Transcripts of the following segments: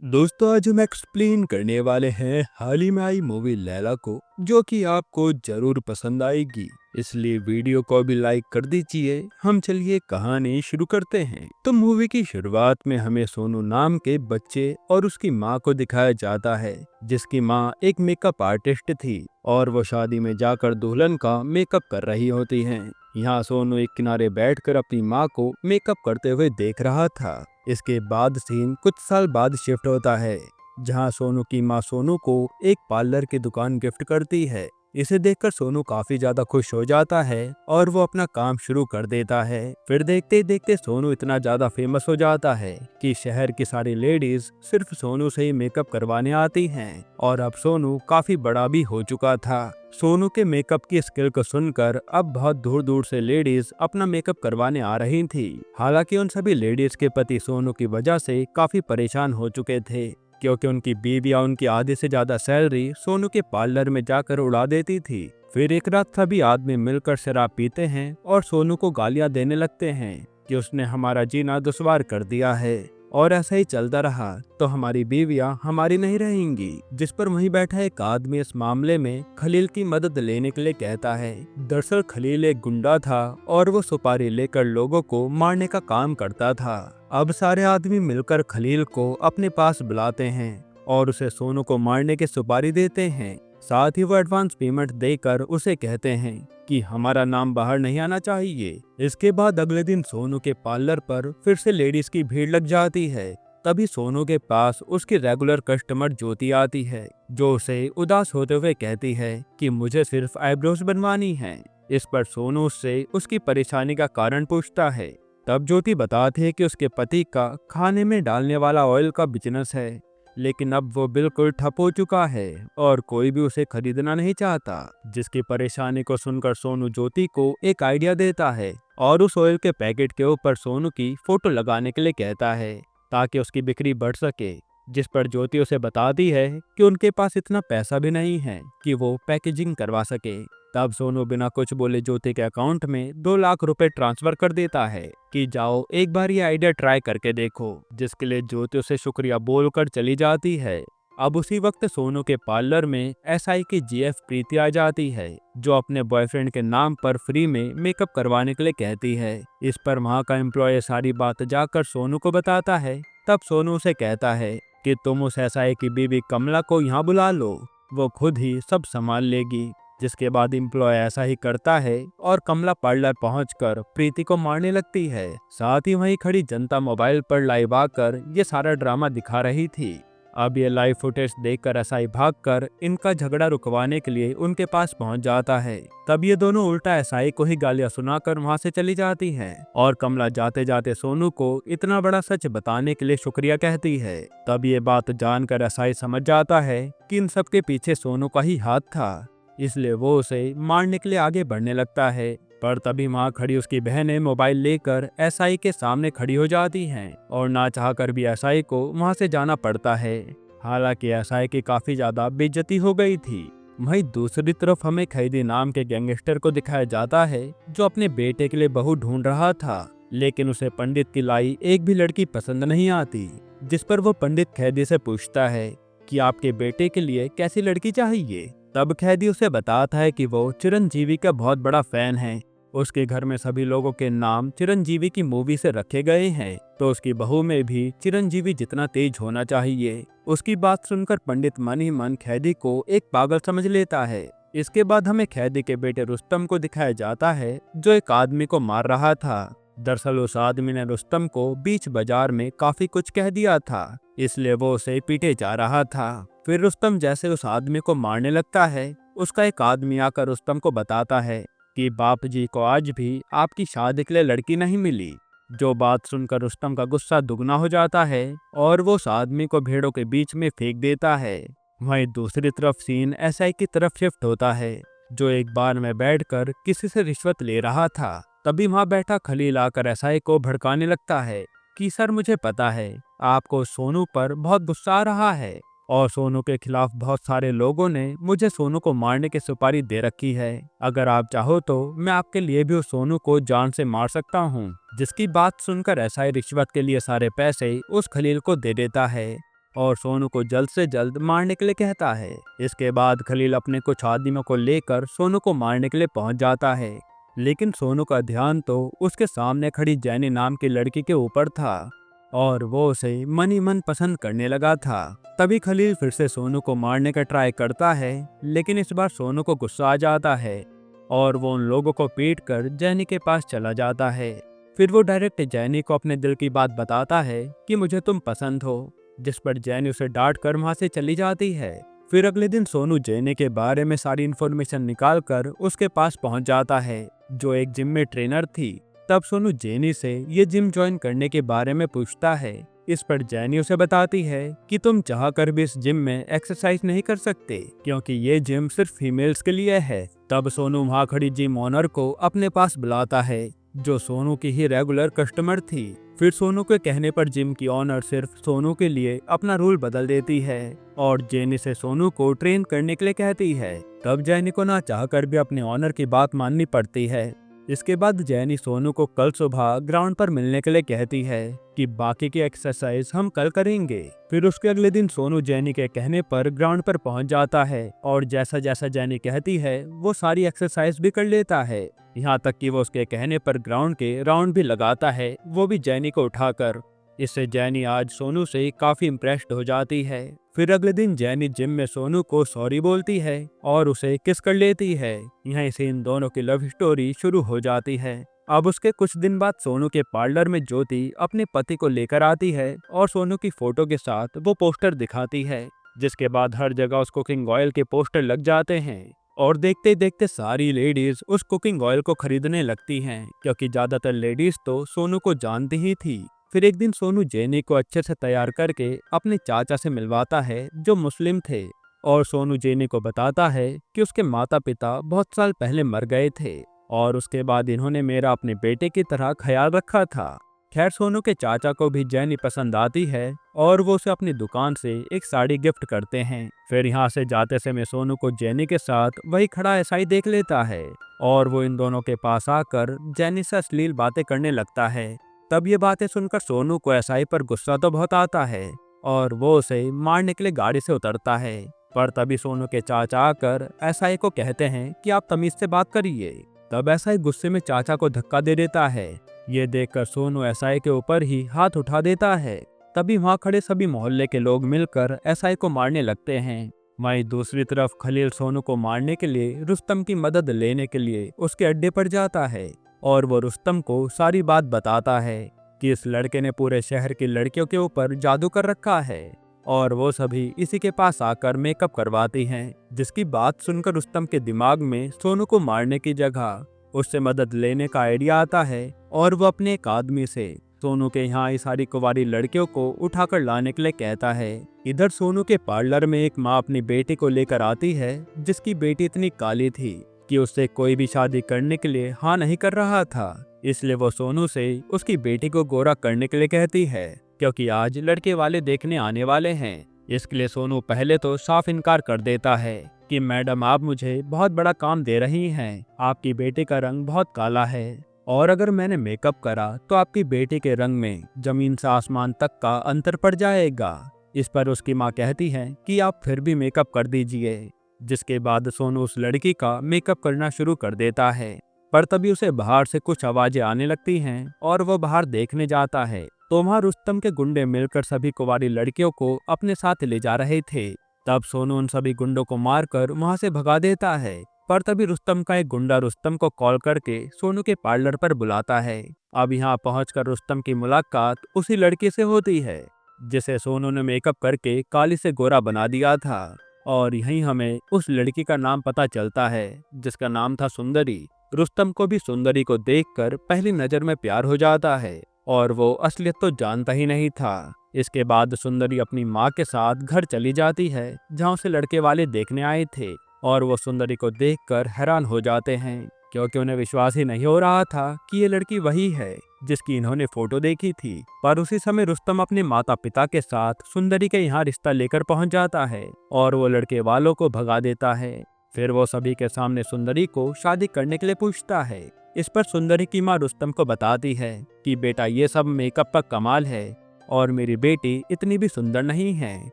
दोस्तों आज हम एक्सप्लेन करने वाले हैं हाल ही में आई मूवी लैला को, जो कि आपको जरूर पसंद आएगी। इसलिए वीडियो को भी लाइक कर दीजिए। हम चलिए कहानी शुरू करते हैं। तो मूवी की शुरुआत में हमें सोनू नाम के बच्चे और उसकी माँ को दिखाया जाता है, जिसकी माँ एक मेकअप आर्टिस्ट थी और वो शादी में जाकर दुल्हन का मेकअप कर रही होती हैं। यहाँ सोनू एक किनारे बैठकर अपनी माँ को मेकअप करते हुए देख रहा था। इसके बाद सीन कुछ साल बाद शिफ्ट होता है, जहां सोनू की मां सोनू को एक पार्लर की दुकान गिफ्ट करती है। इसे देखकर सोनू काफी ज्यादा खुश हो जाता है और वो अपना काम शुरू कर देता है। फिर देखते ही देखते सोनू इतना ज्यादा फेमस हो जाता है कि शहर की सारी लेडीज सिर्फ सोनू से ही मेकअप करवाने आती हैं और अब सोनू काफी बड़ा भी हो चुका था। सोनू के मेकअप की स्किल को सुनकर अब बहुत दूर दूर से लेडीज अपना मेकअप करवाने आ रही थी। हालांकि उन सभी लेडीज के पति सोनू की वजह से काफी परेशान हो चुके थे, क्योंकि उनकी बीवियां उनकी आधे से ज्यादा सैलरी सोनू के पार्लर में जाकर उड़ा देती थी। फिर एक रात सभी आदमी मिलकर शराब पीते हैं और सोनू को गालियां देने लगते हैं कि उसने हमारा जीना दुश्वार कर दिया है और ऐसा ही चलता रहा तो हमारी बीवियां हमारी नहीं रहेंगी। जिस पर वहीं बैठा एक आदमी इस मामले में खलील की मदद लेने के लिए कहता है। दरअसल खलील एक गुंडा था और वो सुपारी लेकर लोगों को मारने का काम करता था। अब सारे आदमी मिलकर खलील को अपने पास बुलाते हैं और उसे सोनू को मारने की सुपारी देते हैं। साथ ही वो एडवांस पेमेंट देकर उसे कहते हैं कि हमारा नाम बाहर नहीं आना चाहिए। इसके बाद अगले दिन सोनू के पार्लर पर फिर से लेडीज की भीड़ लग जाती है। तभी सोनू के पास उसकी रेगुलर कस्टमर ज्योति आती है, जो उसे उदास होते हुए कहती है कि मुझे सिर्फ आईब्रोज बनवानी है। इस पर सोनू उससे उसकी परेशानी का कारण पूछता है। तब ज्योति बताती है कि उसके पति का खाने में डालने वाला ऑयल का बिजनेस है, लेकिन अब वो बिल्कुल ठप हो चुका है और कोई भी उसे खरीदना नहीं चाहता। जिसकी परेशानी को सुनकर सोनू ज्योति को एक आइडिया देता है और उस ऑयल के पैकेट के ऊपर सोनू की फोटो लगाने के लिए कहता है, ताकि उसकी बिक्री बढ़ सके। जिस पर ज्योति उसे बताती है कि उनके पास इतना पैसा भी नहीं है कि वो पैकेजिंग करवा सके। तब सोनू बिना कुछ बोले ज्योति के अकाउंट में 2 लाख रुपए ट्रांसफर कर देता है कि जाओ एक बार ये आइडिया ट्राई करके देखो। जिसके लिए ज्योति उसे शुक्रिया बोलकर चली जाती है। अब उसी वक्त सोनू के पार्लर में एसआई की जीएफ प्रीति आ जाती है, जो अपने बॉयफ्रेंड के नाम पर फ्री में मेकअप करवाने के लिए कहती है। इस पर वहाँ का एम्प्लॉय सारी बात जाकर सोनू को बताता है। तब सोनू उसे कहता है कि तुम उस एसआई की बीवी कमला को यहाँ बुला लो, वो खुद ही सब संभाल लेगी। जिसके बाद एम्प्लॉय ऐसा ही करता है और कमला पार्लर पहुंचकर प्रीति को मारने लगती है। साथ ही वहीं खड़ी जनता मोबाइल पर लाइव आकर ये सारा ड्रामा दिखा रही थी। अब ये लाइव फुटेज देखकर एसआई भागकर इनका झगड़ा रुकवाने के लिए उनके पास पहुंच जाता है। तब ये दोनों उल्टा एसआई को ही गालियां सुनाकर वहां से चली जाती हैं और कमला जाते जाते सोनू को इतना बड़ा सच बताने के लिए शुक्रिया कहती है। तब ये बात जानकर एसआई समझ जाता है कि इन सब के पीछे सोनू का ही हाथ था, इसलिए वो उसे मारने के लिए आगे बढ़ने लगता है। पर तभी वहाँ खड़ी उसकी बहनें मोबाइल लेकर एसआई के सामने खड़ी हो जाती हैं और ना चाहकर भी एसआई को वहाँ से जाना पड़ता है। हालांकि एसआई की काफी ज्यादा बेइज्जती हो गई थी। वहीं दूसरी तरफ हमें खैदी नाम के गैंगस्टर को दिखाया जाता है, जो अपने बेटे के लिए बहू ढूंढ रहा था, लेकिन उसे पंडित की लाई एक भी लड़की पसंद नहीं आती। जिस पर वो पंडित खैदी से पूछता है कि आपके बेटे के लिए कैसी लड़की चाहिए। तब खैदी उसे बताता है कि वो चिरंजीवी का बहुत बड़ा फैन है। उसके घर में सभी लोगों के नाम चिरंजीवी की मूवी से रखे गए हैं, तो उसकी बहू में भी चिरंजीवी जितना तेज होना चाहिए। उसकी बात सुनकर पंडित मन ही मन खैदी को एक पागल समझ लेता है। इसके बाद हमें खैदी के बेटे रुस्तम को दिखाया जाता है, जो एक आदमी को मार रहा था। दरअसल उस आदमी ने रुस्तम को बीच बाजार में काफी कुछ कह दिया था, इसलिए वो उसे पीटे जा रहा था। फिर रुस्तम जैसे उस आदमी को मारने लगता है, उसका एक आदमी आकर रुस्तम को बताता है कि बाप जी को आज भी आपकी शादी के लिए लड़की नहीं मिली। जो बात सुनकर रुस्तम का गुस्सा दुगना हो जाता है और वो उस आदमी को भेड़ों के बीच में फेंक देता है। वहीं दूसरी तरफ सीन एसआई की तरफ शिफ्ट होता है, जो एक बार में बैठकर किसी से रिश्वत ले रहा था। तभी वहां बैठा खलील आकर एसआई को भड़काने लगता है कि सर मुझे पता है आपको सोनू पर बहुत गुस्सा आ रहा है और सोनू के खिलाफ बहुत सारे लोगों ने मुझे सोनू को मारने की सुपारी दे रखी है। अगर आप चाहो तो मैं आपके लिए भी उस सोनू को जान से मार सकता हूँ। जिसकी बात सुनकर एसआई रिश्वत के लिए सारे पैसे उस खलील को दे देता है। और सोनू को जल्द से जल्द मारने के लिए कहता है। इसके बाद खलील अपने कुछ आदमियों को लेकर सोनू को मारने के लिए पहुंच जाता है, लेकिन सोनू का ध्यान तो उसके सामने खड़ी जैनी नाम की लड़की के ऊपर था और वो उसे मन ही मन पसंद करने लगा था। तभी खलील फिर से सोनू को मारने का ट्राई करता है, लेकिन इस बार सोनू को गुस्सा आ जाता है और वो उन लोगों को पीट कर जैनी के पास चला जाता है। फिर वो डायरेक्ट जैनी को अपने दिल की बात बताता है कि मुझे तुम पसंद हो, जिस पर जैनी उसे डांट कर वहां से चली जाती है। फिर अगले दिन सोनू जैनी के बारे में सारी इन्फॉर्मेशन निकाल कर उसके पास पहुंच जाता है, जो एक जिम में ट्रेनर थी। तब सोनू जैनी से ये जिम ज्वाइन करने के बारे में पूछता है। इस पर जैनी उसे बताती है कि तुम चाहकर भी इस जिम में एक्सरसाइज नहीं कर सकते, क्योंकि ये जिम सिर्फ फीमेल्स के लिए है। तब सोनू वहाँ खड़ी जिम ओनर को अपने पास बुलाता है, जो सोनू की ही रेगुलर कस्टमर थी। फिर सोनू के कहने पर जिम की ओनर सिर्फ सोनू के लिए अपना रूल बदल देती है और जैनी से सोनू को ट्रेन करने के लिए कहती है। तब जैनी को ना चाहकर भी अपने ओनर की बात माननी पड़ती है। इसके बाद जैनी सोनू को कल सुबह ग्राउंड पर मिलने के लिए कहती है कि बाकी की एक्सरसाइज हम कल करेंगे। फिर उसके अगले दिन सोनू जैनी के कहने पर ग्राउंड पर पहुंच जाता है और जैसा जैसा जैनी कहती है वो सारी एक्सरसाइज भी कर लेता है। यहाँ तक कि वो उसके कहने पर ग्राउंड के राउंड भी लगाता है, वो भी जैनी को उठाकर। इससे जैनी आज सोनू से काफी इम्प्रेस्ड हो जाती है। फिर अगले दिन जैनी जिम में सोनू को सॉरी बोलती है और उसे किस कर लेती है। यहीं से इन दोनों की लव स्टोरी शुरू हो जाती है। अब उसके कुछ दिन बाद सोनू के पार्लर में ज्योति अपने पति को लेकर आती है और सोनू की फोटो के साथ वो पोस्टर दिखाती है, जिसके बाद हर जगह उस कुकिंग ऑयल के पोस्टर लग जाते हैं और देखते देखते सारी लेडीज उस कुकिंग ऑयल को खरीदने लगती हैं, क्योंकि ज्यादातर लेडीज तो सोनू को जानती ही थी। फिर एक दिन सोनू जैनी को अच्छे से तैयार करके अपने चाचा से मिलवाता है, जो मुस्लिम थे, और सोनू जैनी को बताता है कि उसके माता पिता बहुत साल पहले मर गए थे और उसके बाद इन्होंने मेरा अपने बेटे की तरह ख्याल रखा था। खैर सोनू के चाचा को भी जैनी पसंद आती है और वो उसे अपनी दुकान से एक साड़ी गिफ्ट करते हैं। फिर यहाँ से जाते समय सोनू को जैनी के साथ वही खड़ा एसआई देख लेता है और वो इन दोनों के पास आकर जैनी से अश्लील बातें करने लगता है। तब ये बातें सुनकर सोनू को एसआई पर गुस्सा तो बहुत आता है और वो उसे मारने के लिए गाड़ी से उतरता है। पर तभी सोनू के चाचा आकर एसआई को कहते हैं कि आप तमीज से बात करिए। तब एसआई गुस्से में चाचा को धक्का दे देता है। ये देखकर सोनू एसआई के ऊपर ही हाथ उठा देता है। तभी वहाँ खड़े सभी मोहल्ले के लोग मिलकर एसआई को मारने लगते हैं। वहीं दूसरी तरफ खलील सोनू को मारने के लिए रुस्तम की मदद लेने के लिए उसके अड्डे पर जाता है और वो रुस्तम को सारी बात बताता है कि इस लड़के ने पूरे शहर की लड़कियों के ऊपर जादू कर रखा है और वो सभी इसी के पास आकर मेकअप करवाती हैं। जिसकी बात सुनकर रुस्तम के दिमाग में सोनू को मारने की जगह उससे मदद लेने का आइडिया आता है और वो अपने एक आदमी से सोनू के यहाँ सारी कुंवारी लड़कियों को उठाकर लाने के लिए कहता है। इधर सोनू के पार्लर में एक माँ अपनी बेटी को लेकर आती है, जिसकी बेटी इतनी काली थी कि उससे कोई भी शादी करने के लिए हाँ नहीं कर रहा था। इसलिए वो सोनू से उसकी बेटी को गोरा करने के लिए कहती है, क्योंकि आज लड़के वाले देखने आने वाले हैं। इसके लिए सोनू पहले तो साफ इनकार कर देता है कि मैडम आप मुझे बहुत बड़ा काम दे रही हैं, आपकी बेटी का रंग बहुत काला है और अगर मैंने मेकअप करा तो आपकी बेटी के रंग में जमीन से आसमान तक का अंतर पड़ जाएगा। इस पर उसकी माँ कहती है कि आप फिर भी मेकअप कर दीजिए। जिसके बाद सोनू उस लड़की का मेकअप करना शुरू कर देता है। पर तभी उसे बाहर से कुछ आवाजें आने लगती हैं और वो बाहर देखने जाता है तो वहाँ रुस्तम के गुंडे मिलकर सभी कुंवारी लड़कियों को अपने साथ ले जा रहे थे। तब सोनू उन सभी गुंडों को मारकर वहाँ से भगा देता है। पर तभी रुस्तम का एक गुंडा रुस्तम को कॉल करके सोनू के पार्लर पर बुलाता है। अब यहाँ पहुंचकर रुस्तम की मुलाकात उसी लड़की से होती है जिसे सोनू ने मेकअप करके काली से गोरा बना दिया था और यहीं हमें उस लड़की का नाम पता चलता है, जिसका नाम था सुंदरी। रुस्तम को भी सुंदरी को देखकर पहली नजर में प्यार हो जाता है और वो असलियत तो जानता ही नहीं था। इसके बाद सुंदरी अपनी माँ के साथ घर चली जाती है, जहाँ उसे लड़के वाले देखने आए थे और वो सुंदरी को देखकर हैरान हो जाते हैं, क्योंकि उन्हें विश्वास ही नहीं हो रहा था कि ये लड़की वही है जिसकी इन्होंने फोटो देखी थी। पर उसी समय रुस्तम अपने माता पिता के साथ सुंदरी के यहाँ रिश्ता लेकर पहुंच जाता है और वो लड़के वालों को भगा देता है। फिर वो सभी के सामने सुंदरी को शादी करने के लिए पूछता है। इस पर सुंदरी की माँ रुस्तम को बताती है कि बेटा ये सब मेकअप का कमाल है और मेरी बेटी इतनी भी सुंदर नहीं है।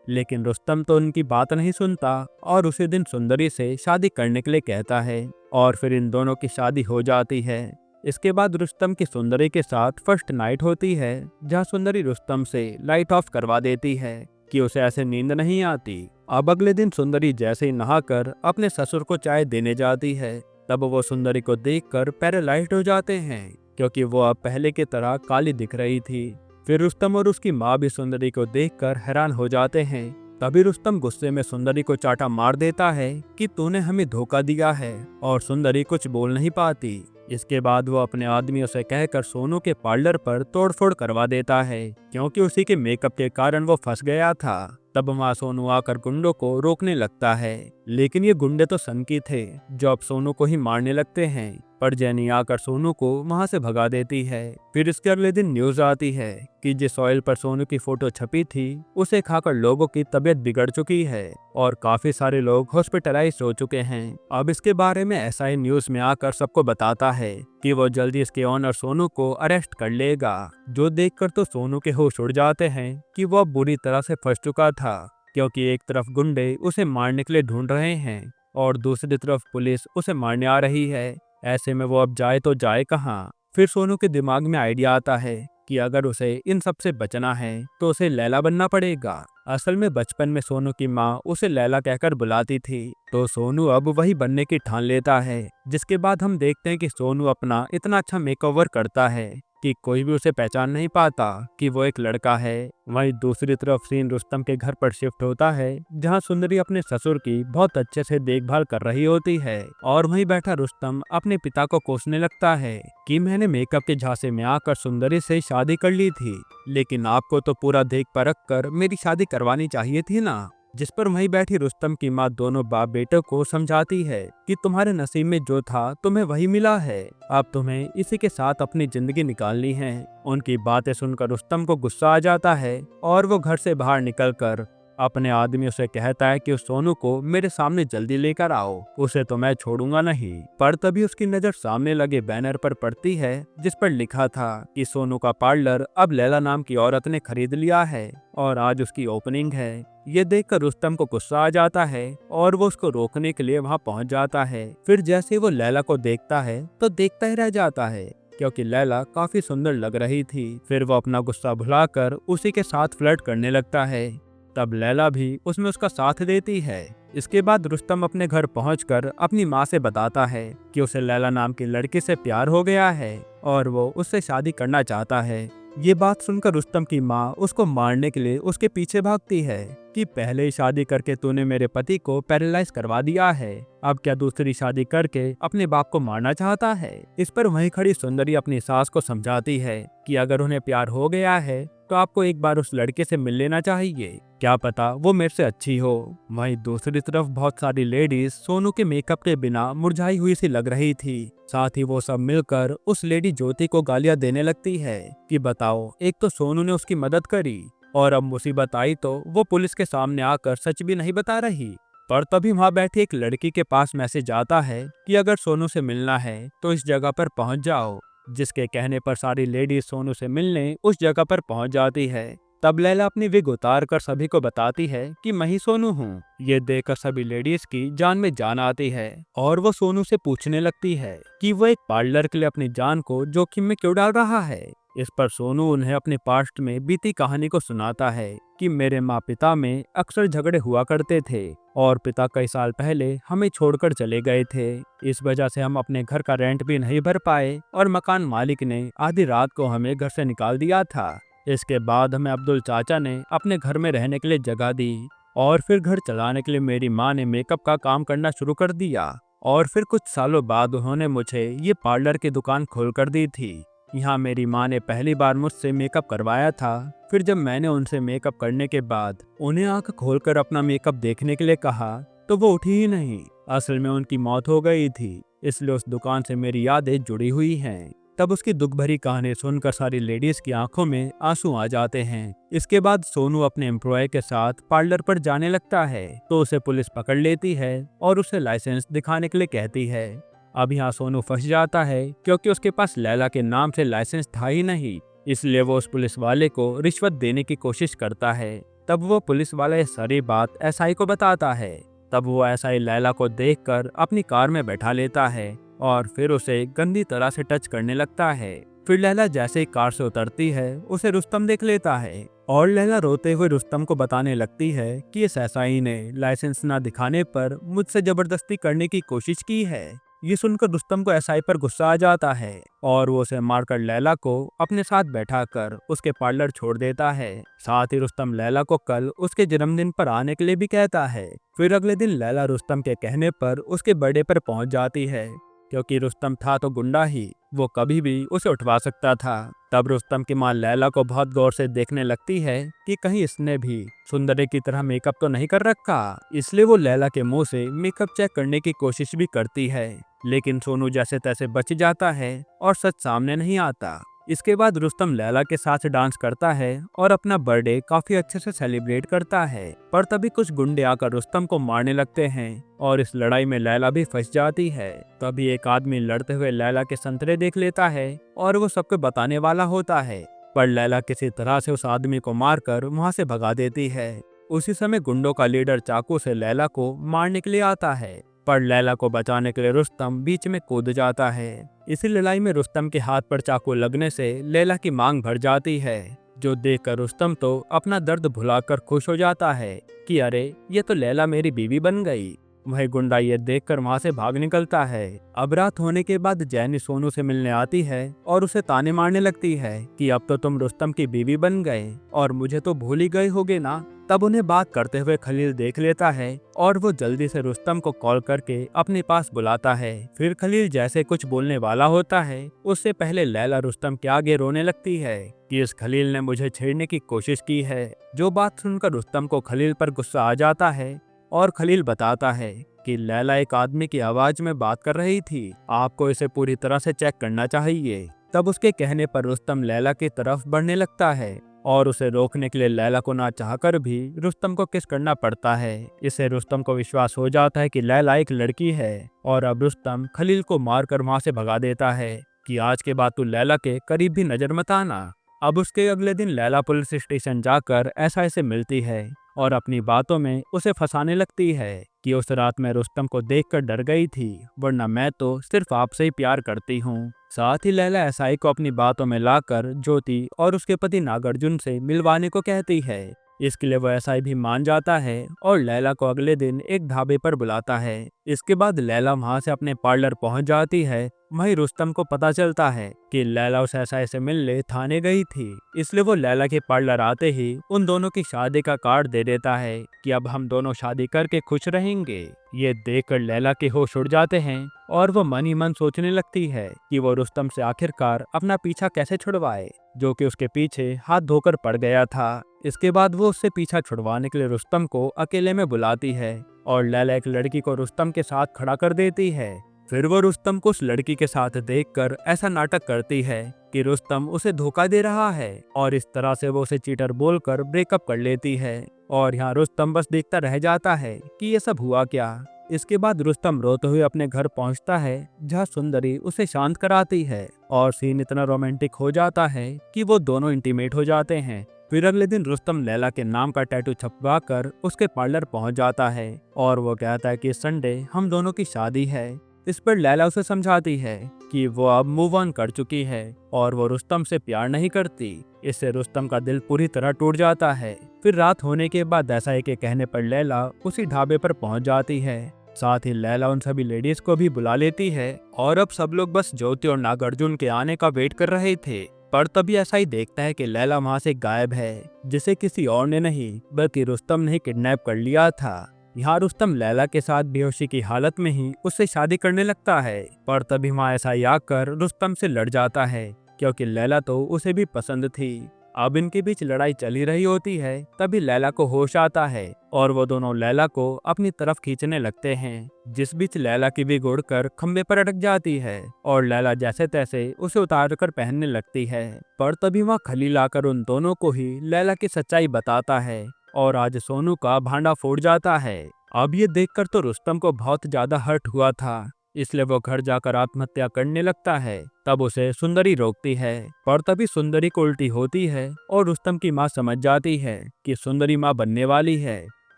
लेकिन रुस्तम तो उनकी बात नहीं सुनता और उसी दिन सुंदरी से शादी करने के लिए कहता है और फिर इन दोनों की शादी हो जाती है। इसके बाद रुस्तम की सुंदरी के साथ फर्स्ट नाइट होती है, जहां सुंदरी रुस्तम से लाइट ऑफ करवा देती है कि उसे ऐसे नींद नहीं आती। अब अगले दिन सुंदरी जैसे ही नहाकर अपने ससुर को चाय देने जाती है, तब वो सुंदरी को देखकर पैरालाइज्ड हो जाते हैं, क्योंकि वो अब पहले की तरह काली दिख रही थी। फिर रुस्तम और उसकी माँ भी सुंदरी को देखकर हैरान हो जाते हैं। तभी रुस्तम गुस्से में सुंदरी को चाटा मार देता है कि तूने हमें धोखा दिया है, और सुंदरी कुछ बोल नहीं पाती। इसके बाद वो अपने आदमियों से कहकर सोनू के पार्लर पर तोड़फोड़ करवा देता है, क्योंकि उसी के मेकअप के कारण वो फंस गया था। तब वहाँ सोनू आकर गुंडों को रोकने लगता है, लेकिन ये गुंडे तो सनकी थे जो अब सोनू को ही मारने लगते हैं। पर जेनी आकर सोनू को वहाँ से भगा देती है। फिर इसके अगले दिन न्यूज आती है कि जिस ऑयल पर सोनू की फोटो छपी थी उसे खाकर लोगों की तबीयत बिगड़ चुकी है और काफी सारे लोग हॉस्पिटलाइज हो चुके हैं। अब इसके बारे में एसआई न्यूज में आकर सबको बताता है कि वो जल्दी इसके ओनर सोनू को अरेस्ट कर लेगा, जो देखकर तो सोनू के होश उड़ जाते हैं कि वो अब बुरी तरह से फंस चुका था, क्योंकि एक तरफ गुंडे उसे मारने के लिए ढूंढ रहे हैं और दूसरी तरफ पुलिस उसे मारने आ रही है। ऐसे में वो अब जाए तो जाए कहाँ। फिर सोनू के दिमाग में आइडिया आता है कि अगर उसे इन सब से बचना है तो उसे लैला बनना पड़ेगा। असल में बचपन में सोनू की माँ उसे लैला कहकर बुलाती थी, तो सोनू अब वही बनने की ठान लेता है। जिसके बाद हम देखते हैं कि सोनू अपना इतना अच्छा मेकओवर करता है कि कोई भी उसे पहचान नहीं पाता कि वो एक लड़का है। वहीं दूसरी तरफ सीन रुस्तम के घर पर शिफ्ट होता है, जहां सुंदरी अपने ससुर की बहुत अच्छे से देखभाल कर रही होती है और वहीं बैठा रुस्तम अपने पिता को कोसने लगता है कि मैंने मेकअप के झांसे में आकर सुंदरी से शादी कर ली थी, लेकिन आपको तो पूरा देख परख कर मेरी शादी करवानी चाहिए थी ना। जिस पर वहीं बैठी रुस्तम की माँ दोनों बाप बेटों को समझाती है कि तुम्हारे नसीब में जो था तुम्हें वही मिला है, अब तुम्हें इसी के साथ अपनी जिंदगी निकालनी है। उनकी बातें सुनकर रुस्तम को गुस्सा आ जाता है और वो घर से बाहर निकलकर अपने आदमियों से कहता है कि उस सोनू को मेरे सामने जल्दी लेकर आओ, उसे तो मैं छोड़ूंगा नहीं। पर तभी उसकी नजर सामने लगे बैनर पर पड़ती है, जिस पर लिखा था कि सोनू का पार्लर अब लैला नाम की औरत ने खरीद लिया है और आज उसकी ओपनिंग है। ये देखकर रुस्तम को गुस्सा आ जाता है और वो उसको रोकने के लिए वहाँ पहुँच जाता है। फिर जैसे ही वो लैला को देखता है तो देखता ही रह जाता है, क्योंकि लैला काफी सुंदर लग रही थी। फिर वो अपना गुस्सा भुलाकर उसी के साथ फ्लर्ट करने लगता है। तब लैला भी उसमें उसका साथ देती है। इसके बाद रुस्तम अपने घर पहुंचकर अपनी माँ से बताता है कि उसे लैला नाम की लड़की से प्यार हो गया है और वो उससे शादी करना चाहता है। ये बात सुनकर रुस्तम की माँ उसको मारने के लिए उसके पीछे भागती है कि पहले ही शादी करके तूने मेरे पति को पैरालाइज करवा दिया है, अब क्या दूसरी शादी करके अपने बाप को मारना चाहता है। इस पर वहीं खड़ी सुंदरी अपनी सास को समझाती है कि अगर उन्हें प्यार हो गया है तो आपको एक बार उस लड़के से मिल लेना चाहिए, क्या पता वो मेरे से अच्छी हो। वहीं दूसरी तरफ बहुत सारी लेडीज सोनू के मेकअप के बिना मुरझाई हुई सी लग रही थी। साथ ही वो सब मिलकर उस लेडी ज्योति को गालियां देने लगती है कि बताओ, एक तो सोनू ने उसकी मदद करी और अब मुसीबत आई तो वो पुलिस के सामने आकर सच भी नहीं बता रही। पर तभी वहाँ बैठी एक लड़की के पास मैसेज आता है कि अगर सोनू से मिलना है तो इस जगह पर पहुँच जाओ। जिसके कहने पर सारी लेडीज सोनू से मिलने उस जगह पर पहुंच जाती है। तब लैला अपनी विग उतार कर सभी को बताती है कि मैं ही सोनू हूँ। ये देखकर सभी लेडीज की जान में जान आती है और वो सोनू से पूछने लगती है कि वो एक पार्लर के लिए अपनी जान को जोखिम में क्यों डाल रहा है। इस पर सोनू उन्हें अपने पास्ट में बीती कहानी को सुनाता है कि मेरे माँ पिता में अक्सर झगड़े हुआ करते थे और पिता कई साल पहले हमें छोड़कर चले गए थे। इस वजह से हम अपने घर का रेंट भी नहीं भर पाए और मकान मालिक ने आधी रात को हमें घर से निकाल दिया था। इसके बाद हमें अब्दुल चाचा ने अपने घर में रहने के लिए जगह दी और फिर घर चलाने के लिए मेरी माँ ने मेकअप का काम करना शुरू कर दिया और फिर कुछ सालों बाद उन्होंने मुझे ये पार्लर की दुकान खोल कर दी थी। यहाँ मेरी माँ ने पहली बार मुझसे मेकअप करवाया था। फिर जब मैंने उनसे मेकअप करने के बाद उन्हें आंख खोलकर अपना मेकअप देखने के लिए कहा तो वो उठी ही नहीं। असल में उनकी मौत हो गई थी, इसलिए उस दुकान से मेरी यादें जुड़ी हुई हैं। तब उसकी दुख भरी कहानी सुनकर सारी लेडीज की आंखों में आंसू आ जाते हैं। इसके बाद सोनू अपने एम्प्लॉय के साथ पार्लर पर जाने लगता है तो उसे पुलिस पकड़ लेती है और उसे लाइसेंस दिखाने के लिए कहती है। अब यहाँ सोनू फंस जाता है क्योंकि उसके पास लैला के नाम से लाइसेंस था ही नहीं। इसलिए वो उस पुलिस वाले को रिश्वत देने की कोशिश करता है। तब वो पुलिस वाला ये सारी बात एसआई को बताता है। तब वो एसआई लैला को देखकर अपनी कार में बैठा लेता है और फिर उसे गंदी तरह से टच करने लगता है। फिर लैला जैसे ही कार से उतरती है उसे रुस्तम देख लेता है और लैला रोते हुए रुस्तम को बताने लगती है कि इस एसआई ने लाइसेंस ना दिखाने पर मुझसे जबरदस्ती करने की कोशिश की है। ये सुनकर रुस्तम को एसआई पर गुस्सा आ जाता है और वो उसे मारकर लैला को अपने साथ बैठाकर उसके पार्लर छोड़ देता है। साथ ही रुस्तम लैला को कल उसके जन्मदिन पर आने के लिए भी कहता है। फिर अगले दिन लैला रुस्तम के कहने पर उसके बर्थडे पर पहुंच जाती है। क्योंकि रुस्तम था तो गुंडा ही, वो कभी भी उसे उठवा सकता था। तब रुस्तम की मां लैला को बहुत गौर से देखने लगती है कि कहीं इसने भी सुंदरी की तरह मेकअप तो नहीं कर रखा। इसलिए वो लैला के मुंह से मेकअप चेक करने की कोशिश भी करती है, लेकिन सोनू जैसे तैसे बच जाता है और सच सामने नहीं आता। इसके बाद रुस्तम लैला के साथ डांस करता है और अपना बर्थडे काफी अच्छे से सेलिब्रेट करता है। पर तभी कुछ गुंडे आकर रुस्तम को मारने लगते हैं और इस लड़ाई में लैला भी फंस जाती है। तभी एक आदमी लड़ते हुए लैला के संतरे देख लेता है और वो सबको बताने वाला होता है। पर लैला किसी तरह से उस आदमी को मारकर वहां से भगा देती है। उसी समय गुंडों का लीडर चाकू से लैला को मारने के लिए आता है, पर लैला को बचाने के लिए रुस्तम बीच में कूद जाता है। इसी लड़ाई में रुस्तम के हाथ पर चाकू लगने से लैला की मांग भर जाती है, जो देखकर रुस्तम तो अपना दर्द भुलाकर खुश हो जाता है कि अरे ये तो लैला मेरी बीवी बन गई। वह गुंडा ये देखकर वहां से भाग निकलता है। अब रात होने के बाद जैनी सोनू से मिलने आती है और उसे ताने मारने लगती है कि अब तो तुम रुस्तम की बीवी बन गए और मुझे तो भूल ही गए होगे ना। तब उन्हें बात करते हुए खलील देख लेता है और वो जल्दी से रुस्तम को कॉल करके अपने पास बुलाता है। फिर खलील जैसे कुछ बोलने वाला होता है उससे पहले लैला रुस्तम के आगे रोने लगती है कि इस खलील ने मुझे छेड़ने की कोशिश की है। जो बात सुनकर रुस्तम को खलील पर गुस्सा आ जाता है और खलील बताता है कि लैला एक आदमी की आवाज में बात कर रही थी, आपको इसे पूरी तरह से चेक करना चाहिए। तब उसके कहने पर रुस्तम लैला की तरफ बढ़ने लगता है और उसे रोकने के लिए लैला को ना चाहकर भी रुस्तम को किस करना पड़ता है। इससे रुस्तम को विश्वास हो जाता है कि लैला एक लड़की है और अब रुस्तम खलील को मारकर वहां से भगा देता है कि आज के बाद तू लैला के करीब भी नजर मत आना। अब उसके अगले दिन लैला पुलिस स्टेशन जाकर एसआई से मिलती है और अपनी बातों में उसे फंसाने लगती है कि उस रात में रुस्तम को देखकर डर गई थी, वरना मैं तो सिर्फ आपसे ही प्यार करती हूँ। साथ ही लैला एसआई को अपनी बातों में लाकर ज्योति और उसके पति नागार्जुन से मिलवाने को कहती है। इसके लिए वह एसआई भी मान जाता है और लैला को अगले दिन एक ढाबे पर बुलाता है। इसके बाद लैला वहां से अपने पार्लर पहुंच जाती है। वहीं रुस्तम को पता चलता है कि लैला उस एसआई से मिलने थाने गई थी, इसलिए वो लैला के पार्लर आते ही उन दोनों की शादी का कार्ड दे देता है कि अब हम दोनों शादी करके खुश रहेंगे। ये देखकर लैला के होश उड़ जाते हैं और वो मन ही मन सोचने लगती है कि वो रुस्तम से आखिरकार अपना पीछा कैसे छुड़वाए, जो कि उसके पीछे हाथ धोकर पड़ गया था। इसके बाद वो उससे पीछा छुड़वाने के लिए रुस्तम को अकेले में बुलाती है और लैला एक लड़की को रुस्तम के साथ खड़ा कर देती है। फिर वो रुस्तम को उस लड़की के साथ देखकर ऐसा नाटक करती है कि रुस्तम उसे धोखा दे रहा है और इस तरह से वो उसे चीटर बोलकर ब्रेकअप कर लेती है। और यहाँ रुस्तम बस देखता रह जाता है कि ये सब हुआ क्या। इसके बाद रुस्तम रोते हुए अपने घर पहुंचता है, जहाँ सुंदरी उसे शांत कराती है और सीन इतना रोमांटिक हो जाता है कि वो दोनों इंटीमेट हो जाते हैं। फिर अगले दिन रुस्तम लैला के नाम का टैटू छपवा कर उसके पार्लर पहुंच जाता है और वो कहता है कि संडे हम दोनों की शादी है। इस पर लैला उसे समझाती है कि वो अब मूव ऑन कर चुकी है और वो रुस्तम से प्यार नहीं करती। इससे रुस्तम का दिल पूरी तरह टूट जाता है। फिर रात होने के बाद एसआई के कहने पर लैला उसी ढाबे पर पहुंच जाती है। साथ ही लैला उन सभी लेडीज को भी बुला लेती है और अब सब लोग बस ज्योति और नागार्जुन के आने का वेट कर रहे थे। पर तभी एसआई देखता है कि लैला वहां से गायब है, जिसे किसी और ने नहीं बल्कि रुस्तम ने ही किडनैप कर लिया था। यहाँ रुस्तम लैला के साथ बेहोशी की हालत में ही उससे शादी करने लगता है, पर तभी वहाँ एसआई आकर रुस्तम से लड़ जाता है क्योंकि लैला तो उसे भी पसंद थी। अब इनके बीच लड़ाई चली रही होती है, तभी लैला को होश आता है और वो दोनों लैला को अपनी तरफ खींचने लगते हैं, जिस बीच लैला की भी उड़कर खंबे पर अटक जाती है और लैला जैसे तैसे उसे उतार कर पहनने लगती है। पर तभी वहाँ खलील आकर उन दोनों को ही लैला की सच्चाई बताता है और आज सोनू का भांडा फोड़ जाता है। अब ये देखकर तो रुस्तम को बहुत ज्यादा हर्ट हुआ था। इसलिए वो घर जाकर आत्महत्या करने लगता है। तब उसे सुंदरी रोकती है, पर तभी सुंदरी को उल्टी होती है और रुस्तम की माँ समझ जाती है कि सुंदरी माँ बनने वाली है।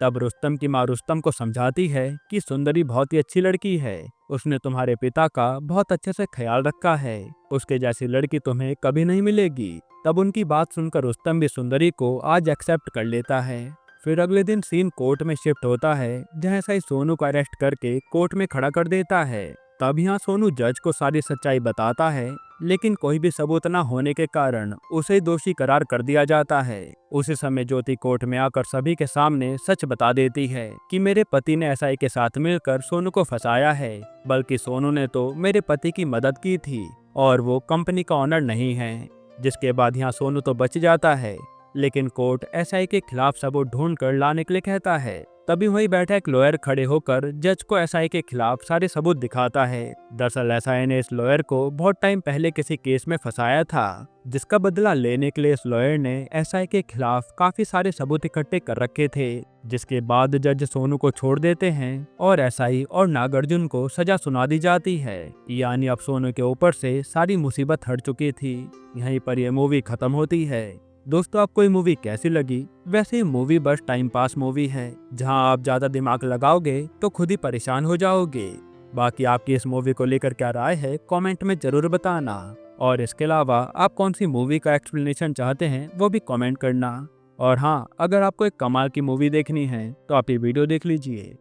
तब रुस्तम की माँ रुस्तम को समझाती है कि सुंदरी बहुत ही अच्छी लड़की है, उसने तुम्हारे पिता का बहुत अच्छे से ख्याल रखा है, उसके जैसी लड़की तुम्हें कभी नहीं मिलेगी। तब उनकी बात सुनकर रुस्तम भी सुंदरी को आज एक्सेप्ट कर लेता है। फिर अगले दिन सीन कोर्ट में शिफ्ट होता है, जहाँ साई सोनू को अरेस्ट करके कोर्ट में खड़ा कर देता है। तब यहाँ सोनू जज को सारी सच्चाई बताता है, लेकिन कोई भी सबूत न होने के कारण उसे दोषी करार कर दिया जाता है। उसी समय ज्योति कोर्ट में आकर सभी के सामने सच बता देती है कि मेरे पति ने एसआई के साथ मिलकर सोनू को फंसाया है, बल्कि सोनू ने तो मेरे पति की मदद की थी और वो कंपनी का ऑनर नहीं है। जिसके बाद यहाँ सोनू तो बच जाता है, लेकिन कोर्ट एसआई के खिलाफ सबूत ढूंढ कर लाने के लिए कहता है। तभी वहीं बैठा एक लॉयर खड़े होकर जज को एसआई के खिलाफ सारे सबूत दिखाता है। दरअसल एसआई ने इस लॉयर को बहुत टाइम पहले किसी केस में फंसाया था, जिसका बदला लेने के लिए इस लॉयर ने एसआई के खिलाफ काफी सारे सबूत इकट्ठे कर रखे थे। जिसके बाद जज सोनू को छोड़ देते हैं और एसआई और नागार्जुन को सजा सुना दी जाती है। यानी अब सोनू के ऊपर से सारी मुसीबत हट चुकी थी। यहीं पर यह मूवी खत्म होती है। दोस्तों, आपको ये मूवी कैसी लगी? वैसे ये मूवी बस टाइम पास मूवी है, जहां आप ज्यादा दिमाग लगाओगे तो खुद ही परेशान हो जाओगे। बाकी आपकी इस मूवी को लेकर क्या राय है, कमेंट में जरूर बताना। और इसके अलावा आप कौन सी मूवी का एक्सप्लेनेशन चाहते हैं वो भी कमेंट करना। और हाँ, अगर आपको एक कमाल की मूवी देखनी है तो आप ये वीडियो देख लीजिए।